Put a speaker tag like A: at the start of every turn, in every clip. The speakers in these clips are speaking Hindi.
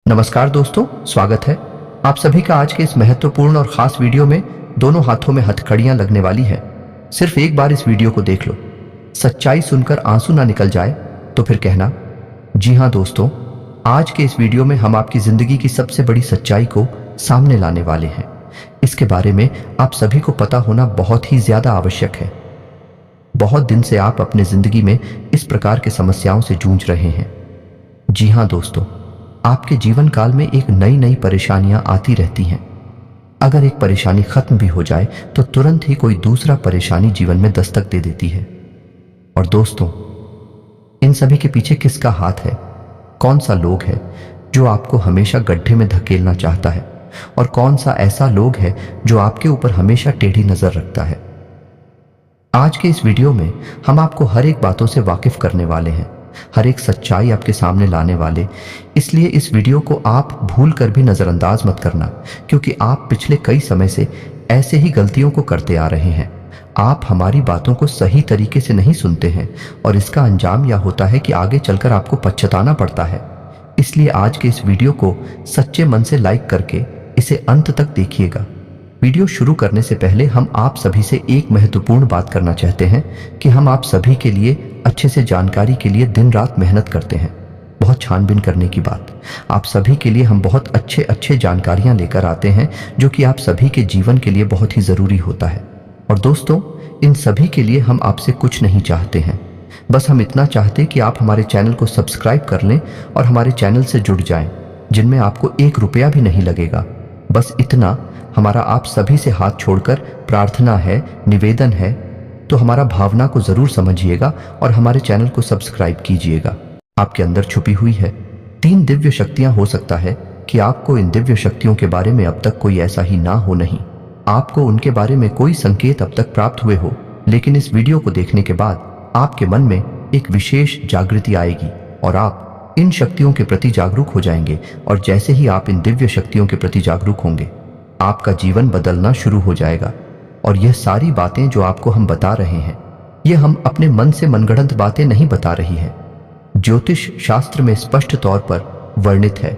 A: नमस्कार दोस्तों, स्वागत है आप सभी का आज के इस महत्वपूर्ण और खास वीडियो में। दोनों हाथों में हथकड़ियां लगने वाली है। सिर्फ एक बार इस वीडियो को देख लो, सच्चाई सुनकर आंसू ना निकल जाए तो फिर कहना। जी हाँ दोस्तों, आज के इस वीडियो में हम आपकी जिंदगी की सबसे बड़ी सच्चाई को सामने लाने वाले हैं। इसके बारे में आप सभी को पता होना बहुत ही ज्यादा आवश्यक है। बहुत दिन से आप अपने जिंदगी में इस प्रकार के समस्याओं से जूझ रहे हैं। जी हाँ दोस्तों, आपके जीवन काल में एक नई नई परेशानियां आती रहती हैं। अगर एक परेशानी खत्म भी हो जाए तो तुरंत ही कोई दूसरा परेशानी जीवन में दस्तक दे देती है। और दोस्तों, इन सभी के पीछे किसका हाथ है? कौन सा लोग है जो आपको हमेशा गड्ढे में धकेलना चाहता है, और कौन सा ऐसा लोग है जो आपके ऊपर हमेशा टेढ़ी नजर रखता है? आज के इस वीडियो में हम आपको हर एक बातों से वाकिफ करने वाले हैं, हर एक सच्चाई आपके सामने लाने वाले। इसलिए इस वीडियो को आप भूल कर भी नजरअंदाज मत करना, क्योंकि आप पिछले कई समय से ऐसे ही गलतियों को करते आ रहे हैं। आप हमारी बातों को सही तरीके से नहीं सुनते हैं, और इसका अंजाम यह होता है कि आगे चलकर आपको पछताना पड़ता है। इसलिए आज के इस वीडियो को सच्चे मन से लाइक करके इसे अंत तक देखिएगा। वीडियो शुरू करने से पहले हम आप सभी से एक महत्वपूर्ण बात करना चाहते हैं कि हम आप सभी के लिए अच्छे से जानकारी के लिए दिन रात मेहनत करते हैं। बहुत छानबीन करने की बात, आप सभी के लिए हम बहुत अच्छे जानकारियां लेकर आते हैं जो कि आप सभी के जीवन के लिए बहुत ही जरूरी होता है। और दोस्तों, इन सभी के लिए हम आपसे कुछ नहीं चाहते हैं, बस हम इतना चाहते कि आप हमारे चैनल को सब्सक्राइब कर लें और हमारे चैनल से जुड़ जाएं, जिनमें आपको 1 रुपया भी नहीं लगेगा। बस इतना हमारा आप सभी से हाथ छोड़कर प्रार्थना है, निवेदन है। तो हमारा भावना को जरूर समझिएगा और हमारे चैनल को सब्सक्राइब कीजिएगा। आपके अंदर छुपी हुई है 3 दिव्य शक्तियां। हो सकता है कि आपको इन दिव्य शक्तियों के बारे में अब तक कोई ऐसा ही ना हो, नहीं आपको उनके बारे में कोई संकेत अब तक प्राप्त हुए हो, लेकिन इस वीडियो को देखने के बाद आपके मन में एक विशेष जागृति आएगी और आप इन शक्तियों के प्रति जागरूक हो जाएंगे। और जैसे ही आप इन दिव्य शक्तियों के प्रति जागरूक होंगे, आपका जीवन बदलना शुरू हो जाएगा। और यह सारी बातें जो आपको हम बता रहे हैं, यह हम अपने मन से मनगढ़ंत बातें नहीं बता रही है। ज्योतिष शास्त्र में स्पष्ट तौर पर वर्णित है,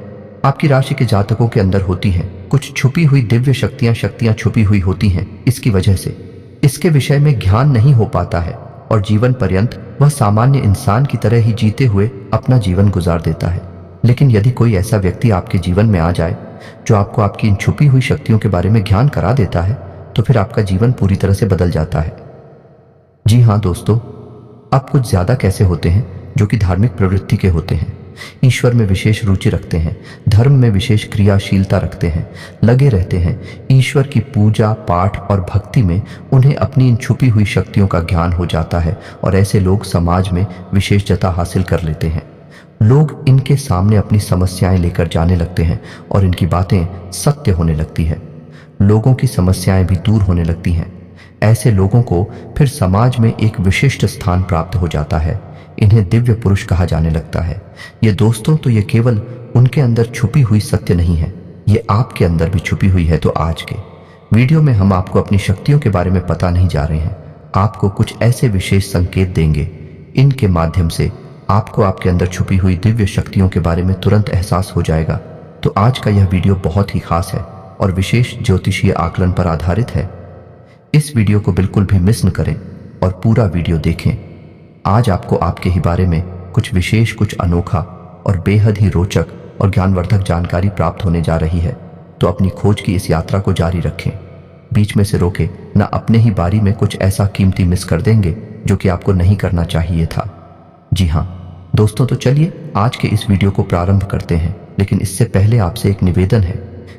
A: आपकी राशि के जातकों के अंदर होती हैं कुछ छुपी हुई दिव्य शक्तियां छुपी हुई होती हैं। इसकी वजह से इसके विषय में ज्ञान नहीं हो पाता है और जीवन पर्यंत वह सामान्य इंसान की तरह ही जीते हुए अपना जीवन गुजार देता है। लेकिन यदि कोई ऐसा व्यक्ति आपके जीवन में आ जाए जो आपको आपकी इन छुपी हुई शक्तियों के बारे में ज्ञान करा देता है, तो फिर आपका जीवन पूरी तरह से बदल जाता है। जी हाँ दोस्तों, आप कुछ ज्यादा कैसे होते हैं जो कि धार्मिक प्रवृत्ति के होते हैं, ईश्वर में विशेष रुचि रखते हैं, धर्म में विशेष क्रियाशीलता रखते हैं, लगे रहते हैं ईश्वर की पूजा पाठ और भक्ति में। उन्हें अपनी इन छुपी हुई शक्तियों का ज्ञान हो जाता है और ऐसे लोग समाज में विशेषता हासिल कर लेते हैं। लोग इनके सामने अपनी समस्याएं लेकर जाने लगते हैं और इनकी बातें सत्य होने लगती है। लोगों की समस्याएं भी दूर होने लगती हैं। ऐसे लोगों को फिर समाज में एक विशिष्ट स्थान प्राप्त हो जाता है। इन्हें दिव्य पुरुष कहा जाने लगता है। ये दोस्तों, तो ये केवल उनके अंदर छुपी हुई सत्य नहीं है, ये आपके अंदर भी छुपी हुई है। तो आज के वीडियो में हम आपको अपनी शक्तियों के बारे में पता नहीं जा रहे हैं, आपको कुछ ऐसे विशेष संकेत देंगे, इनके माध्यम से आपको आपके अंदर छुपी हुई दिव्य शक्तियों के बारे में तुरंत एहसास हो जाएगा। तो आज का यह वीडियो बहुत ही खास है और विशेष ज्योतिषीय आकलन पर आधारित है। इस वीडियो को बिल्कुल भी मिस न करें और पूरा वीडियो देखें। आज आपको आपके ही बारे में कुछ विशेष, कुछ अनोखा और बेहद ही रोचक और ज्ञानवर्धक जानकारी प्राप्त होने जा रही है। तो अपनी खोज की इस यात्रा को जारी रखें, बीच में से रोके न अपने ही बारी में कुछ ऐसा कीमती मिस कर देंगे जो कि आपको नहीं करना चाहिए था। जी हाँ दोस्तों, तो चलिए आज के इस वीडियो को प्रारंभ करते हैं। लेकिन इससे पहले आपसे एक निवेदन है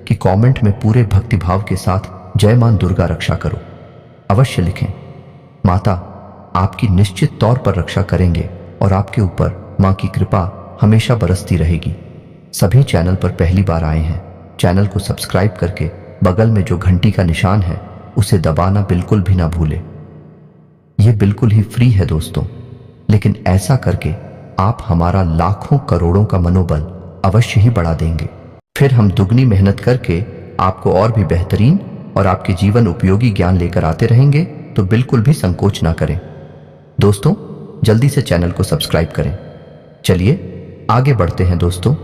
A: कि कमेंट में पूरे भक्तिभाव के साथ जय मां दुर्गा रक्षा करो अवश्य लिखें। माता आपकी निश्चित तौर पर रक्षा करेंगे और आपके ऊपर मां की कृपा हमेशा बरसती रहेगी। सभी चैनल पर पहली बार आए हैं, चैनल को सब्सक्राइब करके बगल में जो घंटी का निशान है उसे दबाना बिल्कुल भी ना भूलें। यह बिल्कुल ही फ्री है दोस्तों, लेकिन ऐसा करके आप हमारा लाखों करोड़ों का मनोबल अवश्य ही बढ़ा देंगे। फिर हम दुगनी मेहनत करके आपको और भी बेहतरीन और आपके जीवन उपयोगी ज्ञान लेकर आते रहेंगे। तो बिल्कुल भी संकोच ना करें दोस्तों, जल्दी से चैनल को सब्सक्राइब करें। चलिए आगे बढ़ते हैं दोस्तों।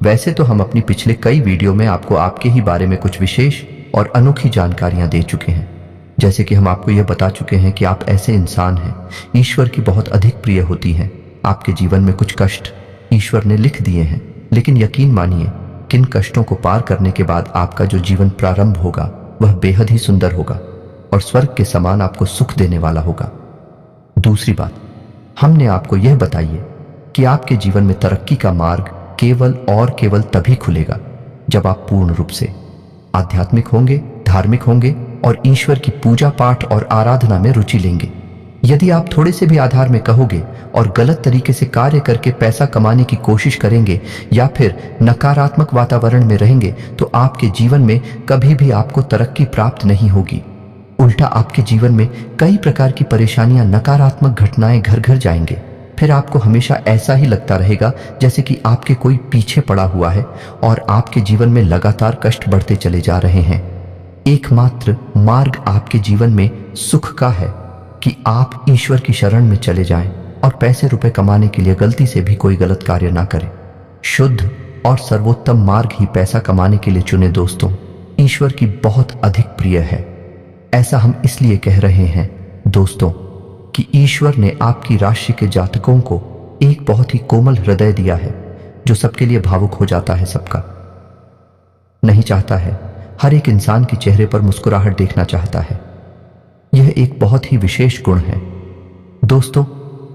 A: वैसे तो हम अपनी पिछले कई वीडियो में आपको आपके ही बारे में कुछ विशेष और अनोखी जानकारियां दे चुके हैं। जैसे कि हम आपको यह बता चुके हैं कि आप ऐसे इंसान हैं ईश्वर की बहुत अधिक प्रिय होती हैं। आपके जीवन में कुछ कष्ट ईश्वर ने लिख दिए हैं, लेकिन यकीन मानिए किन कष्टों को पार करने के बाद आपका जो जीवन प्रारंभ होगा वह बेहद ही सुंदर होगा और स्वर्ग के समान आपको सुख देने वाला होगा। दूसरी बात, हमने आपको यह बताइए कि आपके जीवन में तरक्की का मार्ग केवल और केवल तभी खुलेगा जब आप पूर्ण रूप से आध्यात्मिक होंगे, धार्मिक होंगे और ईश्वर की पूजा पाठ और आराधना में रुचि लेंगे। यदि आप थोड़े से भी आधार में कहोगे और गलत तरीके से कार्य करके पैसा कमाने की कोशिश करेंगे या फिर नकारात्मक वातावरण में रहेंगे तो आपके जीवन में कभी भी आपको तरक्की प्राप्त नहीं होगी। उल्टा आपके जीवन में कई प्रकार की परेशानियां, नकारात्मक घटनाएं घर घर जाएंगे। फिर आपको हमेशा ऐसा ही लगता रहेगा जैसे कि आपके कोई पीछे पड़ा हुआ है और आपके जीवन में लगातार कष्ट बढ़ते चले जा रहे हैं। एकमात्र मार्ग आपके जीवन में सुख का है कि आप ईश्वर की शरण में चले जाएं और पैसे रुपए कमाने के लिए गलती से भी कोई गलत कार्य ना करें। शुद्ध और सर्वोत्तम मार्ग ही पैसा कमाने के लिए चुने दोस्तों, ईश्वर की बहुत अधिक प्रिय है। ऐसा हम इसलिए कह रहे हैं दोस्तों कि ईश्वर ने आपकी राशि के जातकों को एक बहुत ही कोमल हृदय दिया है जो सबके लिए भावुक हो जाता है, सबका नहीं चाहता है। हर एक इंसान के चेहरे पर मुस्कुराहट देखना चाहता है। यह एक बहुत ही विशेष गुण है दोस्तों।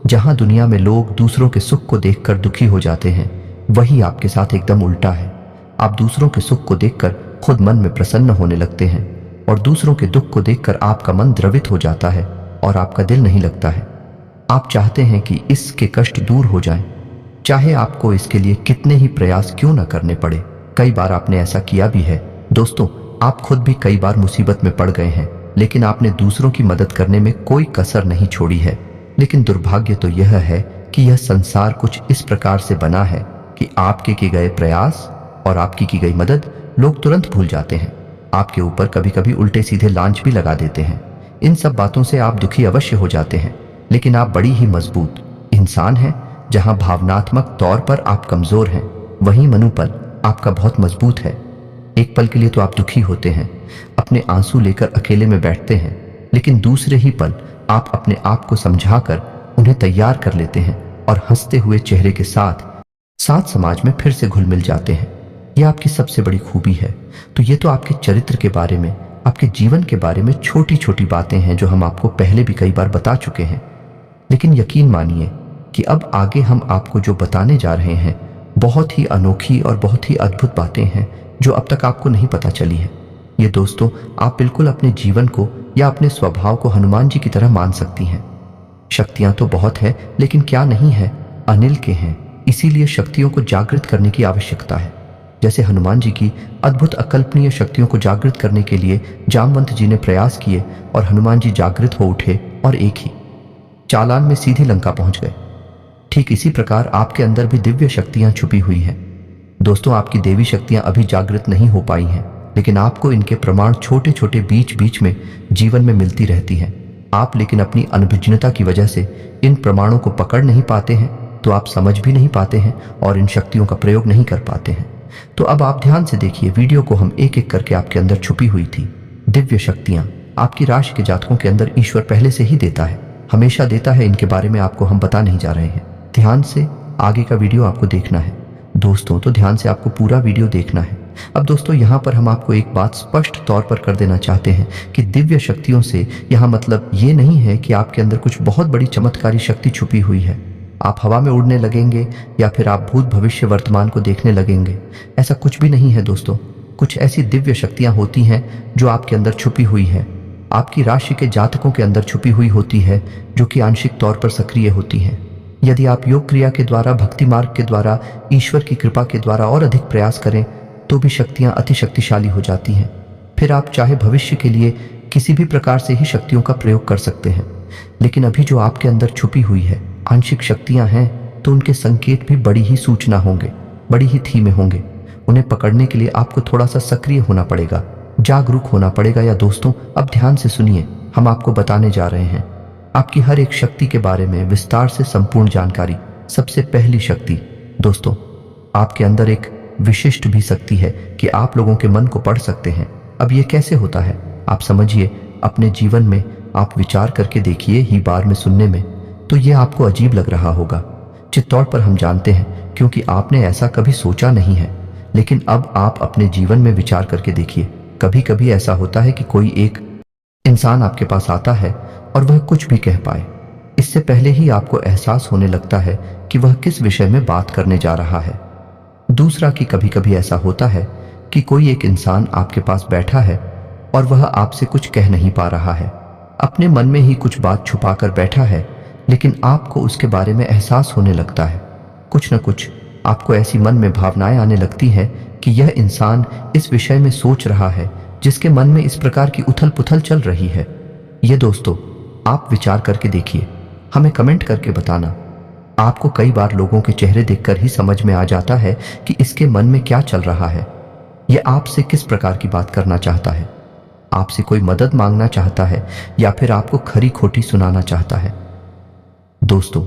A: जहां दुनिया में लोग दूसरों के सुख को देखकर दुखी हो जाते हैं, वही आपके साथ एकदम उल्टा है। आप दूसरों के सुख को देखकर खुद मन में प्रसन्न होने लगते हैं और दूसरों के दुख को देखकर आपका मन द्रवित हो जाता है और आपका दिल नहीं लगता है। आप चाहते हैं कि इसके कष्ट दूर हो जाएं, चाहे आपको इसके लिए कितने ही प्रयास क्यों न करने पड़े। कई बार आपने ऐसा किया भी है दोस्तों। आप खुद भी कई बार मुसीबत में पड़ गए हैं, लेकिन आपने दूसरों की मदद करने में कोई कसर नहीं छोड़ी है। लेकिन दुर्भाग्य तो यह है कि यह संसार कुछ इस प्रकार से बना है कि आपके किए गए प्रयास और आपकी की गई मदद लोग तुरंत भूल जाते हैं। आपके ऊपर कभी कभी उल्टे सीधे लांच भी लगा देते हैं। इन सब बातों से आप दुखी अवश्य हो जाते हैं, लेकिन आप बड़ी ही मजबूत इंसान हैं। जहां भावनात्मक तौर पर आप कमजोर हैं, वहीं मनोबल आपका बहुत मजबूत है। एक पल के लिए तो आप दुखी होते हैं, अपने आंसू लेकर अकेले में बैठते हैं, लेकिन दूसरे ही पल आप अपने आप को समझाकर उन्हें तैयार कर लेते हैं और हंसते हुए चेहरे के साथ समाज में फिर से घुल मिल जाते हैं। यह आपकी सबसे बड़ी खूबी है। तो ये तो आपके चरित्र के बारे में, आपके जीवन के बारे में छोटी छोटी बातें हैं जो हम आपको पहले भी कई बार बता चुके हैं। लेकिन यकीन मानिए कि अब आगे हम आपको जो बताने जा रहे हैं बहुत ही अनोखी और बहुत ही अद्भुत बातें हैं जो अब तक आपको नहीं पता चली है। ये दोस्तों, आप बिल्कुल अपने जीवन को या अपने स्वभाव को हनुमान जी की तरह मान सकती हैं। शक्तियां तो बहुत है, लेकिन क्या नहीं है, अनिल के हैं। इसीलिए शक्तियों को जागृत करने की आवश्यकता है। जैसे हनुमान जी की अद्भुत अकल्पनीय शक्तियों को जागृत करने के लिए जामवंत जी ने प्रयास किए और हनुमान जी जागृत हो उठे और एक ही चालान में सीधे लंका पहुंच गए। ठीक इसी प्रकार आपके अंदर भी दिव्य शक्तियां छुपी हुई हैं दोस्तों। आपकी देवी शक्तियां अभी जागृत नहीं हो पाई हैं, लेकिन आपको इनके प्रमाण छोटे छोटे बीच बीच में जीवन में मिलती रहती हैं। आप लेकिन अपनी अनभिज्ञता की वजह से इन प्रमाणों को पकड़ नहीं पाते हैं, तो आप समझ भी नहीं पाते हैं और इन शक्तियों का प्रयोग नहीं कर पाते हैं। तो अब आप ध्यान से देखिए वीडियो को। हम एक एक करके आपके अंदर छुपी हुई थी दिव्य शक्तियां आपकी राशि के जातकों के अंदर ईश्वर पहले से ही देता है, हमेशा देता है। इनके बारे में आपको हम बता नहीं जा रहे हैं। ध्यान से आगे का वीडियो आपको देखना है दोस्तों, तो ध्यान से आपको पूरा वीडियो देखना है। अब दोस्तों, यहाँ पर हम आपको एक बात स्पष्ट तौर पर कर देना चाहते हैं कि दिव्य शक्तियों से यहाँ मतलब ये नहीं है कि आपके अंदर कुछ बहुत बड़ी चमत्कारी शक्ति छुपी हुई है। आप हवा में उड़ने लगेंगे या फिर आप भूत भविष्य वर्तमान को देखने लगेंगे, ऐसा कुछ भी नहीं है दोस्तों। कुछ ऐसी दिव्य शक्तियां होती हैं जो आपके अंदर छुपी हुई है, आपकी राशि के जातकों के अंदर छुपी हुई होती है, जो कि आंशिक तौर पर सक्रिय होती हैं। यदि आप योग क्रिया के द्वारा, भक्ति मार्ग के द्वारा, ईश्वर की कृपा के द्वारा और अधिक प्रयास करें तो भी शक्तियां अति शक्तिशाली हो जाती हैं। फिर आप चाहे भविष्य के लिए किसी भी प्रकार से ही शक्तियों का प्रयोग कर सकते हैं। लेकिन अभी जो आपके अंदर छुपी हुई है आंशिक शक्तियां हैं, तो उनके संकेत भी बड़ी ही सूचना होंगे, बड़ी ही धीमे होंगे। उन्हें पकड़ने के लिए आपको थोड़ा सा सक्रिय होना पड़ेगा, जागरूक होना पड़ेगा। या दोस्तों, अब ध्यान से सुनिए, हम आपको बताने जा रहे हैं आपकी हर एक शक्ति के बारे में विस्तार से संपूर्ण जानकारी। सबसे पहली शक्ति दोस्तों, आपके अंदर एक विशिष्ट भी शक्ति है कि आप लोगों के मन को पढ़ सकते हैं। अब ये कैसे होता है आप समझिए, अपने जीवन में आप विचार करके देखिए। ही बार में सुनने में तो ये आपको अजीब लग रहा होगा, चित्तौड़ पर हम जानते हैं क्योंकि आपने ऐसा कभी सोचा नहीं है। लेकिन अब आप अपने जीवन में विचार करके देखिए। कभी कभी ऐसा होता है कि कोई एक इंसान आपके पास आता है और वह कुछ भी कह पाए, इससे पहले ही आपको एहसास होने लगता है कि वह किस विषय में बात करने जा रहा है। दूसरा कि कभी कभी ऐसा होता है कि कोई एक इंसान आपके पास बैठा है और वह आपसे कुछ कह नहीं पा रहा है, अपने मन में ही कुछ बात छुपा कर बैठा है, लेकिन आपको उसके बारे में एहसास होने लगता है। कुछ न कुछ आपको ऐसी मन में भावनाएं आने लगती हैं कि यह इंसान इस विषय में सोच रहा है जिसके मन में इस प्रकार की उथल पुथल चल रही है। ये दोस्तों आप विचार करके देखिए, हमें कमेंट करके बताना। आपको कई बार लोगों के चेहरे देखकर ही समझ में आ जाता है कि इसके मन में क्या चल रहा है। यह आपसे किस प्रकार की बात करना चाहता है, आपसे कोई मदद मांगना चाहता है या फिर आपको खरी खोटी सुनाना चाहता है। दोस्तों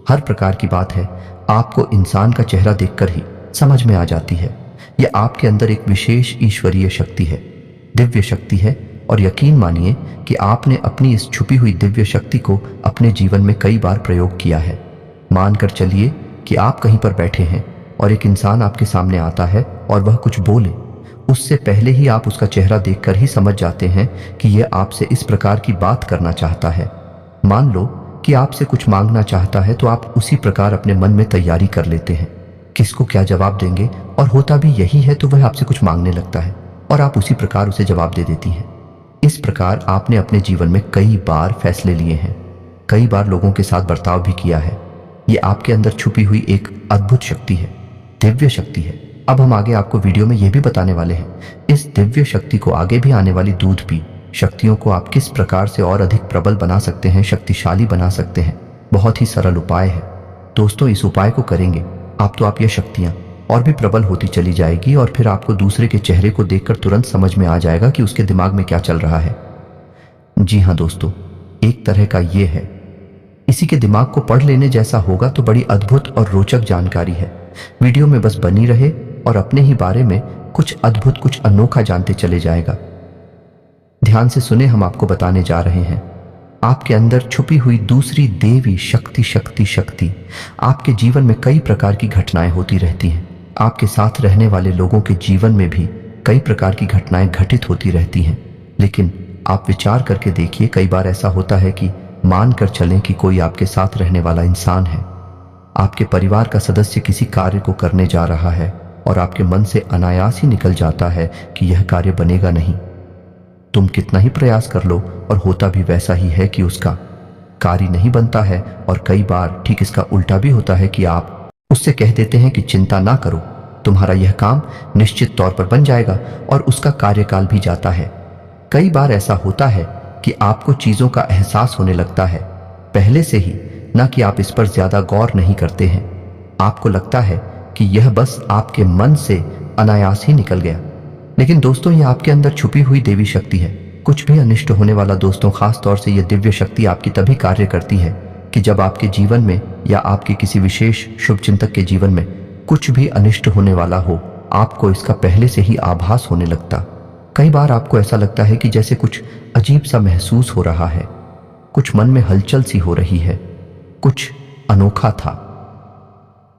A: हर प्रकार की बात है आपको इंसान का चेहरा देखकर ही समझ में आ जाती है। यह आपके अंदर एक विशेष ईश्वरीय शक्ति है, दिव्य शक्ति है। और यकीन मानिए कि आपने अपनी इस छुपी हुई दिव्य शक्ति को अपने जीवन में कई बार प्रयोग किया है। मानकर चलिए कि आप कहीं पर बैठे हैं और एक इंसान आपके सामने आता है और वह कुछ बोले, उससे पहले ही आप उसका चेहरा देखकर ही समझ जाते हैं कि यह आपसे इस प्रकार की बात करना चाहता है। मान लो कि आपसे कुछ मांगना चाहता है तो आप उसी प्रकार अपने मन में तैयारी कर लेते हैं किसको क्या जवाब देंगे, और होता भी यही है तो वह आपसे कुछ मांगने लगता है और आप उसी प्रकार उसे जवाब दे देती हैं। इस प्रकार आपने अपने जीवन में कई बार फैसले लिए हैं, कई बार लोगों के साथ बर्ताव भी किया है। ये आपके अंदर छुपी हुई एक अद्भुत शक्ति है, दिव्य शक्ति है। अब हम आगे आपको वीडियो में यह भी बताने वाले हैं इस दिव्य शक्ति को, आगे भी आने वाली दूध पी शक्तियों को आप किस प्रकार से और अधिक प्रबल बना सकते हैं, शक्तिशाली बना सकते हैं। बहुत ही सरल उपाय है दोस्तों। इस उपाय को करेंगे आप ये शक्तियां और भी प्रबल होती चली जाएगी और फिर आपको दूसरे के चेहरे को देखकर तुरंत समझ में आ जाएगा कि उसके दिमाग में क्या चल रहा है। जी हाँ दोस्तों, एक तरह का ये है, इसी के दिमाग को पढ़ लेने जैसा होगा तो बड़ी अद्भुत और रोचक जानकारी है। वीडियो में बस बनी रहे और अपने ही बारे में कुछ अद्भुत, कुछ अनोखा जानते चले जाएगा। ध्यान से सुने, हम आपको बताने जा रहे हैं आपके अंदर छुपी हुई दूसरी देवी शक्ति। शक्ति आपके जीवन में कई प्रकार की घटनाएं होती रहती हैं। आपके साथ रहने वाले लोगों के जीवन में भी कई प्रकार की घटनाएं घटित होती रहती हैं। लेकिन आप विचार करके देखिए, कई बार ऐसा होता है कि मानकर चलें कि कोई आपके साथ रहने वाला इंसान है, आपके परिवार का सदस्य किसी कार्य को करने जा रहा है और आपके मन से अनायास ही निकल जाता है कि यह कार्य बनेगा नहीं। तुम कितना ही प्रयास कर लो और होता भी वैसा ही है कि उसका कार्य नहीं बनता है। और कई बार ठीक इसका उल्टा भी होता है कि आप उससे कह देते हैं कि चिंता ना करो, तुम्हारा यह काम निश्चित तौर पर बन जाएगा, और उसका कार्यकाल भी जाता है। कई बार ऐसा होता है कि आपको चीजों का एहसास होने लगता है पहले से ही, ना कि आप इस पर ज्यादा गौर नहीं करते हैं। आपको लगता है कि यह बस आपके मन से अनायास ही निकल गया। लेकिन दोस्तों यह आपके अंदर छुपी हुई देवी शक्ति है। कुछ भी अनिष्ट होने वाला दोस्तों, खास तौर से यह दिव्य शक्ति आपकी तभी कार्य करती है कि जब आपके जीवन में या आपके किसी विशेष शुभ चिंतक के जीवन में कुछ भी अनिष्ट होने वाला हो, आपको इसका पहले से ही आभास होने लगता। कई बार आपको ऐसा लगता है कि जैसे कुछ अजीब सा महसूस हो रहा है, कुछ मन में हलचल सी हो रही है, कुछ अनोखा था।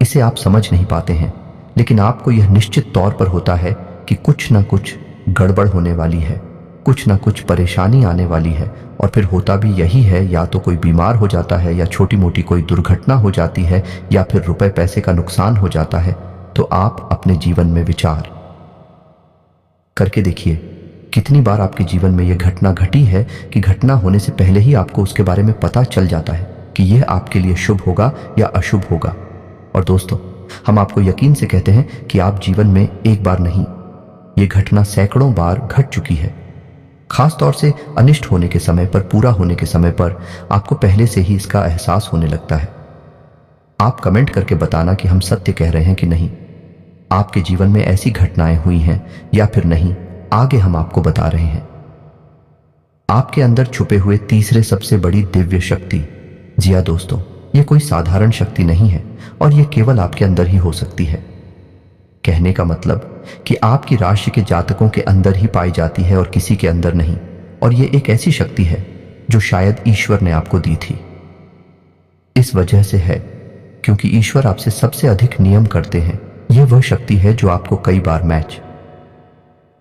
A: इसे आप समझ नहीं पाते हैं, लेकिन आपको यह निश्चित तौर पर होता है कि कुछ ना कुछ गड़बड़ होने वाली है, कुछ ना कुछ परेशानी आने वाली है। और फिर होता भी यही है, या तो कोई बीमार हो जाता है, या छोटी मोटी कोई दुर्घटना हो जाती है, या फिर रुपए पैसे का नुकसान हो जाता है। तो आप अपने जीवन में विचार करके देखिए, कितनी बार आपके जीवन में यह घटना घटी है कि घटना होने से पहले ही आपको उसके बारे में पता चल जाता है कि यह आपके लिए शुभ होगा या अशुभ होगा। और दोस्तों हम आपको यकीन से कहते हैं कि आप जीवन में एक बार नहीं, ये घटना सैकड़ों बार घट चुकी है। खास तौर से अनिष्ट होने के समय पर, पूरा होने के समय पर आपको पहले से ही इसका एहसास होने लगता है। आप कमेंट करके बताना कि हम सत्य कह रहे हैं कि नहीं। आपके जीवन में ऐसी घटनाएं हुई हैं या फिर नहीं, आगे हम आपको बता रहे हैं। आपके अंदर छुपे हुए तीसरे सबसे बड़ी दिव्य शक्ति। जी हाँ दोस्तों, यह कोई साधारण शक्ति नहीं है और यह केवल आपके अंदर ही हो सकती है। कहने का मतलब कि आपकी राशि के जातकों के अंदर ही पाई जाती है और किसी के अंदर नहीं। और ये एक ऐसी शक्ति है जो शायद ईश्वर ने आपको दी थी। इस वजह से है क्योंकि ईश्वर आपसे सबसे अधिक नियम करते हैं। यह वह शक्ति है जो आपको कई बार मैच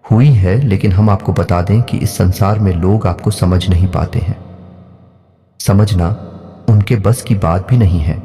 A: हुई है, लेकिन हम आपको बता दें कि इस संसार में लोग आपको समझ नहीं पाते हैं। समझना उनके बस की बात भी नहीं है।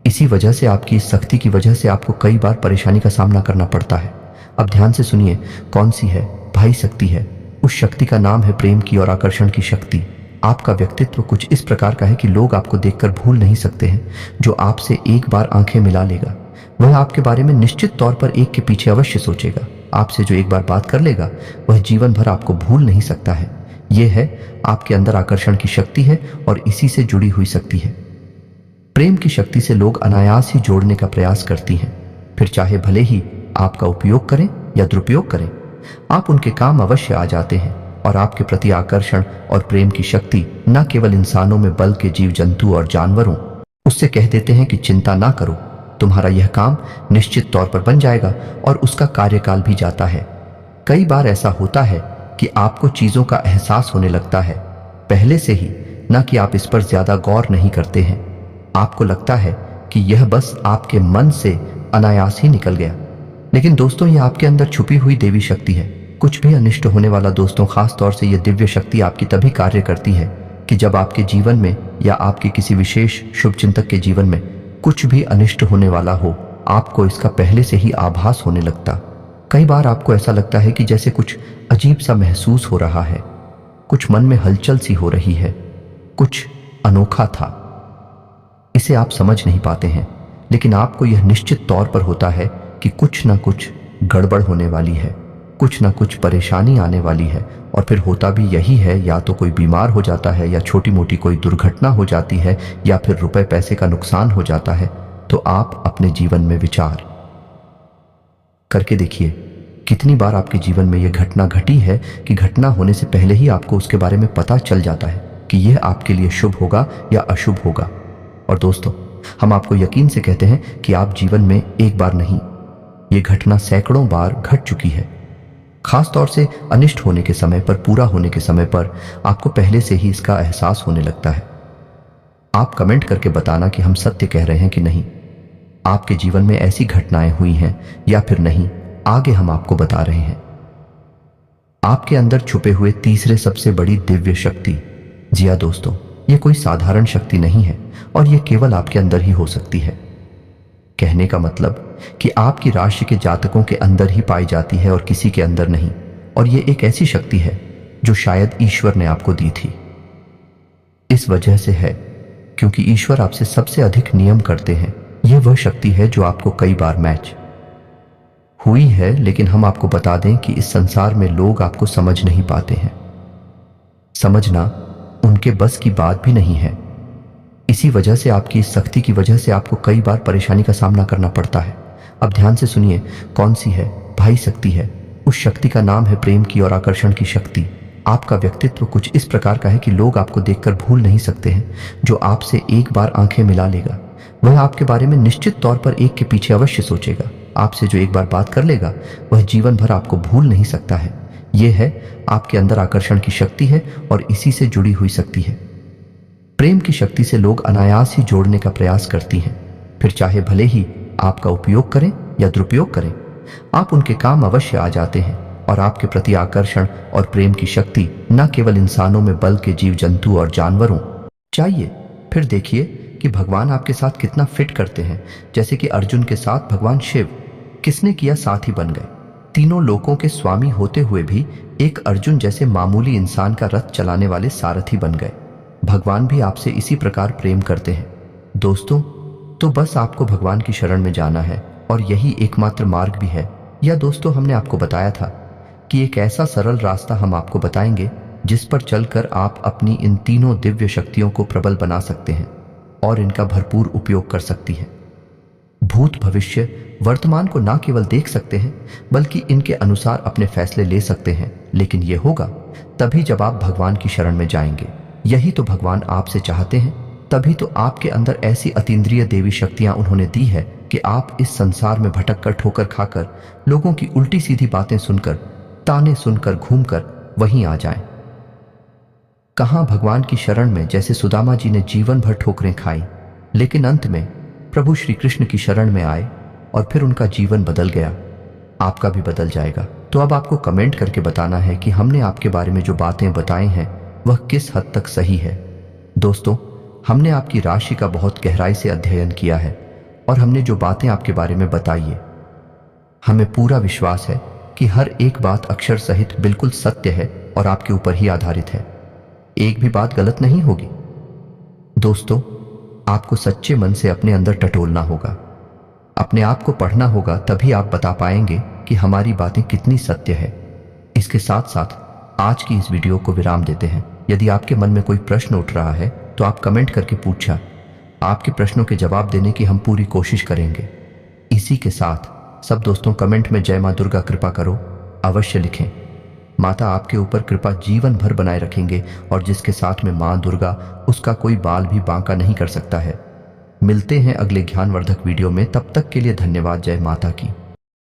A: इसी वजह से आपकी इस शक्ति की वजह से आपको कई बार परेशानी का सामना करना पड़ता है। अब ध्यान से सुनिए, कौन सी है भाई शक्ति है। उस शक्ति का नाम है प्रेम की और आकर्षण की शक्ति। आपका व्यक्तित्व कुछ इस प्रकार का है कि लोग आपको देखकर भूल नहीं सकते हैं। जो आपसे एक बार आंखें मिला लेगा वह आपके बारे में निश्चित तौर पर एक के पीछे अवश्य सोचेगा। आपसे जो एक बार बात कर लेगा वह जीवन भर आपको भूल नहीं सकता है। यह है आपके अंदर आकर्षण की शक्ति है और इसी से जुड़ी हुई शक्ति है। प्रेम की शक्ति से लोग अनायास ही जोड़ने का प्रयास करती हैं, फिर चाहे भले ही आपका उपयोग करें या दुरुपयोग करें, आप उनके काम अवश्य आ जाते हैं। और आपके प्रति आकर्षण और प्रेम की शक्ति न केवल इंसानों में बल्कि जीव जंतु और जानवरों उससे कह देते हैं कि चिंता ना करो, तुम्हारा यह काम निश्चित तौर पर बन जाएगा। और उसका कार्यकाल भी जाता है। कई बार ऐसा होता है कि आपको चीजों का एहसास होने लगता है पहले से ही, ना कि आप इस पर ज्यादा गौर नहीं करते हैं। आपको लगता है कि यह बस आपके मन से अनायास ही निकल गया, लेकिन दोस्तों यह आपके अंदर छुपी हुई देवी शक्ति है। कुछ भी अनिष्ट होने वाला दोस्तों, खास तौर से यह दिव्य शक्ति आपकी तभी कार्य करती है कि जब आपके जीवन में या आपके किसी विशेष शुभचिंतक के जीवन में कुछ भी अनिष्ट होने वाला हो, आपको इसका पहले से ही आभास होने लगता। कई बार आपको ऐसा लगता है कि जैसे कुछ अजीब सा महसूस हो रहा है, कुछ मन में हलचल सी हो रही है, कुछ अनोखा था। इसे आप समझ नहीं पाते हैं, लेकिन आपको यह निश्चित तौर पर होता है कि कुछ ना कुछ गड़बड़ होने वाली है, कुछ ना कुछ परेशानी आने वाली है। और फिर होता भी यही है, या तो कोई बीमार हो जाता है, या छोटी मोटी कोई दुर्घटना हो जाती है, या फिर रुपए पैसे का नुकसान हो जाता है। तो आप अपने जीवन में विचार करके देखिए, कितनी बार आपके जीवन में यह घटना घटी है कि घटना होने से पहले ही आपको उसके बारे में पता चल जाता है कि यह आपके लिए शुभ होगा या अशुभ होगा। और दोस्तों, हम आपको यकीन से कहते हैं कि आप जीवन में एक बार नहीं, यह घटना सैकड़ों बार घट चुकी है। खास तौर से अनिष्ट होने के समय पर, पूरा होने के समय पर आपको पहले से ही इसका एहसास होने लगता है। आप कमेंट करके बताना कि हम सत्य कह रहे हैं कि नहीं। आपके जीवन में ऐसी घटनाएं हुई हैं या फिर नहीं, आगे हम आपको बता रहे हैं। आपके अंदर छुपे हुए तीसरे सबसे बड़ी दिव्य शक्ति। जी हाँ दोस्तों, यह कोई साधारण शक्ति नहीं है और यह केवल आपके अंदर ही हो सकती है। कहने का मतलब कि आपकी राशि के जातकों के अंदर ही पाई जाती है और किसी के अंदर नहीं। और यह एक ऐसी शक्ति है जो शायद ईश्वर ने आपको दी थी। इस वजह से है क्योंकि ईश्वर आपसे सबसे अधिक नियम करते हैं। यह वह शक्ति है जो आपको कई बार मैच हुई है, लेकिन हम आपको बता दें कि इस संसार में लोग आपको समझ नहीं पाते हैं। समझना उनके बस की बात भी नहीं है। इसी वजह से आपकी इस शक्ति की वजह से आपको कई बार परेशानी का सामना करना पड़ता है। अब ध्यान से सुनिए, कौन सी है भाई शक्ति है। उस शक्ति का नाम है प्रेम की और आकर्षण की शक्ति। आपका व्यक्तित्व कुछ इस प्रकार का है कि लोग आपको देखकर भूल नहीं सकते हैं। जो आपसे एक बार आंखें मिला लेगा वह आपके बारे में निश्चित तौर पर एक के पीछे अवश्य सोचेगा। आपसे जो एक बार बात कर लेगा वह जीवन भर आपको भूल नहीं सकता है। यह है आपके अंदर आकर्षण की शक्ति है और इसी से जुड़ी हुई शक्ति है। प्रेम की शक्ति से लोग अनायास ही जोड़ने का प्रयास करती हैं, फिर चाहे भले ही आपका उपयोग करें या दुरुपयोग करें, आप उनके काम अवश्य आ जाते हैं। और आपके प्रति आकर्षण और प्रेम की शक्ति न केवल इंसानों में बल्कि जीव जंतु और जानवरों चाहिए। फिर देखिए कि भगवान आपके साथ कितना फिट करते हैं। जैसे कि अर्जुन के साथ भगवान शिव किसने किया, साथी बन गए। तीनों लोकों के स्वामी होते हुए भी एक अर्जुन जैसे मामूली इंसान का रथ चलाने वाले सारथी बन गए। भगवान भी आपसे इसी प्रकार प्रेम करते हैं दोस्तों। तो बस आपको भगवान की शरण में जाना है और यही एकमात्र मार्ग भी है। या दोस्तों, हमने आपको बताया था कि एक ऐसा सरल रास्ता हम आपको बताएंगे जिस पर चलकर आप अपनी इन तीनों दिव्य शक्तियों को प्रबल बना सकते हैं और इनका भरपूर उपयोग कर सकती हैं। भूत, भविष्य, वर्तमान को ना केवल देख सकते हैं बल्कि इनके अनुसार अपने फैसले ले सकते हैं। लेकिन यह होगा तभी जब आप भगवान की शरण में जाएंगे। यही तो भगवान आपसे चाहते हैं। तभी तो आपके अंदर ऐसी अतीन्द्रिय देवी शक्तियां उन्होंने दी है कि आप इस संसार में भटक कर, ठोकर खाकर, लोगों की उल्टी सीधी बातें सुनकर, ताने सुनकर, घूमकर वहीं आ जाएं। कहां भगवान की शरण में, जैसे सुदामा जी ने जीवन भर ठोकरें खाई, लेकिन अंत में प्रभु श्री कृष्ण की शरण में आए और फिर उनका जीवन बदल गया। आपका भी बदल जाएगा। तो अब आपको कमेंट करके बताना है कि हमने आपके बारे में जो बातें बताई हैं वह किस हद तक सही है। दोस्तों, हमने आपकी राशि का बहुत गहराई से अध्ययन किया है और हमने जो बातें आपके बारे में बताई है, हमें पूरा विश्वास है कि हर एक बात अक्षर सहित बिल्कुल सत्य है और आपके ऊपर ही आधारित है। एक भी बात गलत नहीं होगी। दोस्तों, आपको सच्चे मन से अपने अंदर टटोलना होगा, अपने आप को पढ़ना होगा, तभी आप बता पाएंगे कि हमारी बातें कितनी सत्य है। इसके साथ साथ आज की इस वीडियो को विराम देते हैं। यदि आपके मन में कोई प्रश्न उठ रहा है तो आप कमेंट करके पूछा। आपके प्रश्नों के जवाब देने की हम पूरी कोशिश करेंगे। इसी के साथ सब दोस्तों कमेंट में जय मां दुर्गा कृपा करो अवश्य लिखें। माता आपके ऊपर कृपा जीवन भर बनाए रखेंगे और जिसके साथ में मां दुर्गा, उसका कोई बाल भी बांका नहीं कर सकता है। मिलते हैं अगले ज्ञानवर्धक वीडियो में, तब तक के लिए धन्यवाद। जय माता की।